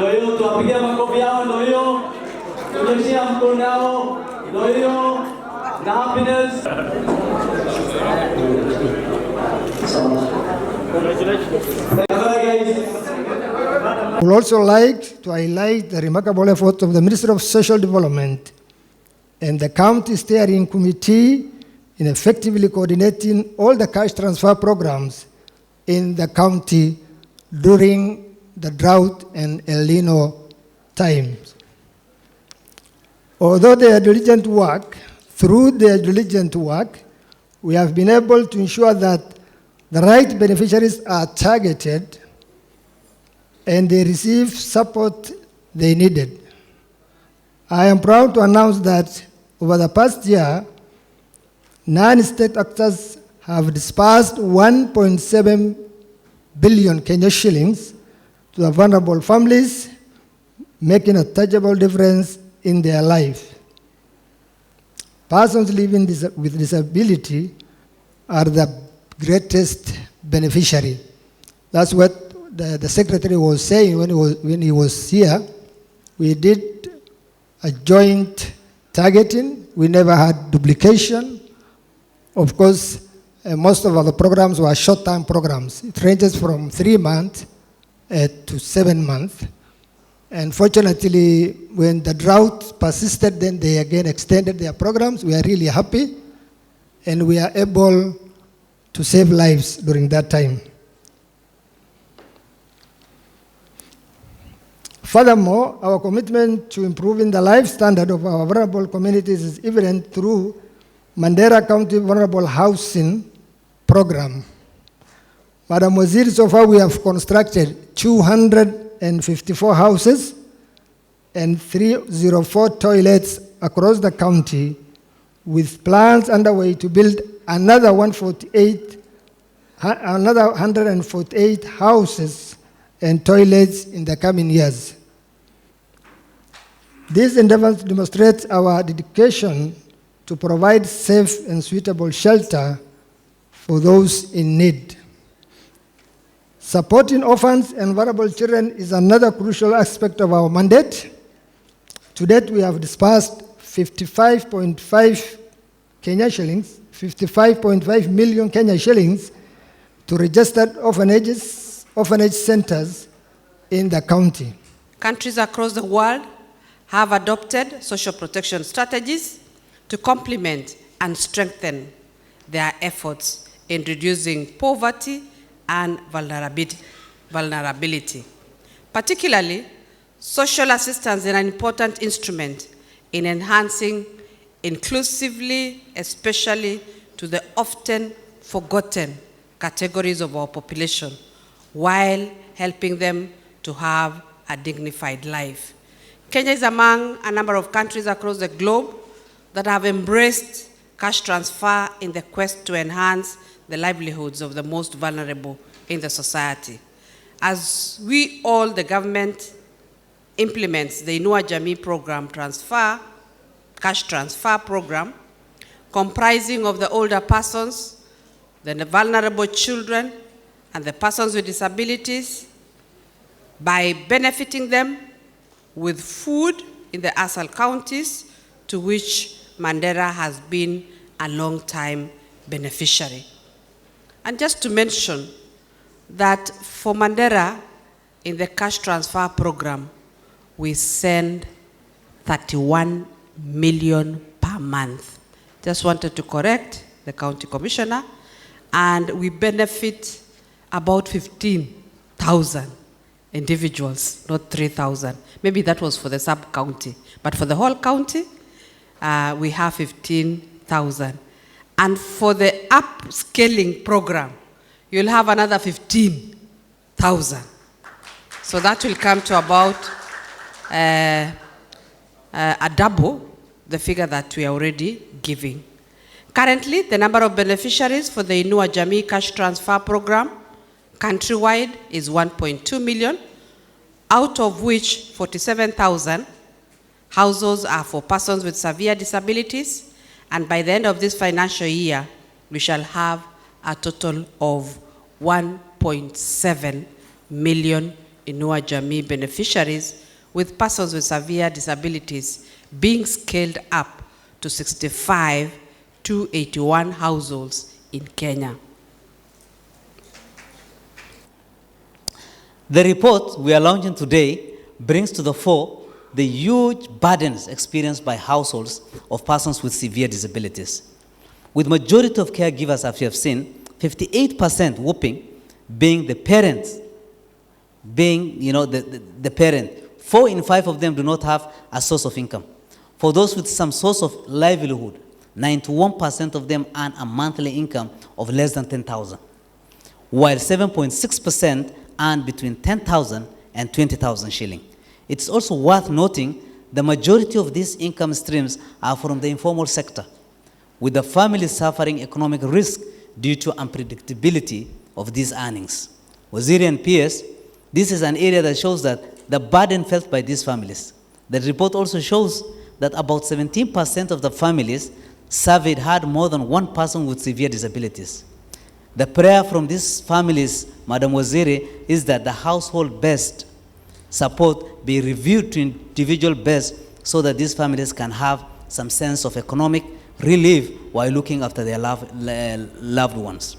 Ndio hiyo, tuwapigie makofi yao. Ndio hiyo, tunyeshia mkono yao. Ndio hiyo, na happiness. I would also like to highlight the remarkable efforts of the Ministry of Social Development and the County Steering Committee in effectively coordinating all the cash transfer programs in the county during the drought and El Nino times. Although their diligent work, through their diligent work, we have been able to ensure that the right beneficiaries are targeted and they receive support they needed. I am proud to announce that over the past year, 9 state actors have disbursed 1.7 billion Kenyan shillings to the vulnerable families, making a tangible difference in their life. Persons living with disability are the greatest beneficiary. That's what the secretary was saying when he was here. We did a joint targeting. We never had duplication. Of course, most of our programs were short-term programs. It ranges from 3 months to 7 months. And fortunately, when the drought persisted, then they again extended their programs. We are really happy, and we are able to save lives during that time. Furthermore, our commitment to improving the life standard of our vulnerable communities is evident through Mandera County Vulnerable Housing Program. Madam Waziri, so far we have constructed 254 houses and 304 toilets across the county, with plans underway to build another 148 houses and toilets in the coming years. These endeavors demonstrate our dedication to provide safe and suitable shelter for those in need. Supporting orphans and vulnerable children is another crucial aspect of our mandate. To date, we have disbursed 55.5 Kenya shillings, 55.5 million Kenya shillings to registered orphanage centers in the county. Countries across the world have adopted social protection strategies to complement and strengthen their efforts in reducing poverty and vulnerability. Particularly, social assistance is an important instrument in enhancing inclusively, especially to the often forgotten categories of our population, while helping them to have a dignified life. Kenya is among a number of countries across the globe that have embraced cash transfer in the quest to enhance the livelihoods of the most vulnerable in the society. As we all, the government implements the Inua Jamii program cash transfer program, comprising of the older persons, the vulnerable children, and the persons with disabilities, by benefiting them with food in the ASAL counties, to which Mandera has been a long-time beneficiary. And just to mention that for Mandera, in the cash transfer program, we send 31 million per month. Just wanted to correct the county commissioner, and we benefit about 15,000 individuals, not 3,000. Maybe that was for the sub-county, but for the whole county, we have 15,000. And for the upscaling program, you'll have another 15,000. So that will come to about a double the figure that we are already giving. Currently, the number of beneficiaries for the Inua Jamii cash transfer program countrywide is 1.2 million, out of which 47,000 households are for persons with severe disabilities, and by the end of this financial year, we shall have a total of 1.7 million Inua Jamii beneficiaries with persons with severe disabilities being scaled up to 65 to 81 households in Kenya. The report we are launching today brings to the fore the huge burdens experienced by households of persons with severe disabilities. With majority of caregivers, as you have seen, 58% whooping being the parents, being the parent. 4 in 5 of them do not have a source of income. For those with some source of livelihood, 91% of them earn a monthly income of less than 10,000, while 7.6% earn between 10,000 and 20,000 shilling. It's also worth noting the majority of these income streams are from the informal sector, with the families suffering economic risk due to unpredictability of these earnings. Waziri and peers, this is an area that shows that the burden felt by these families. The report also shows that about 17% of the families surveyed had more than one person with severe disabilities. The prayer from these families, Madam Waziri, is that the household-based support be reviewed to individual-based so that these families can have some sense of economic relief while looking after their loved ones.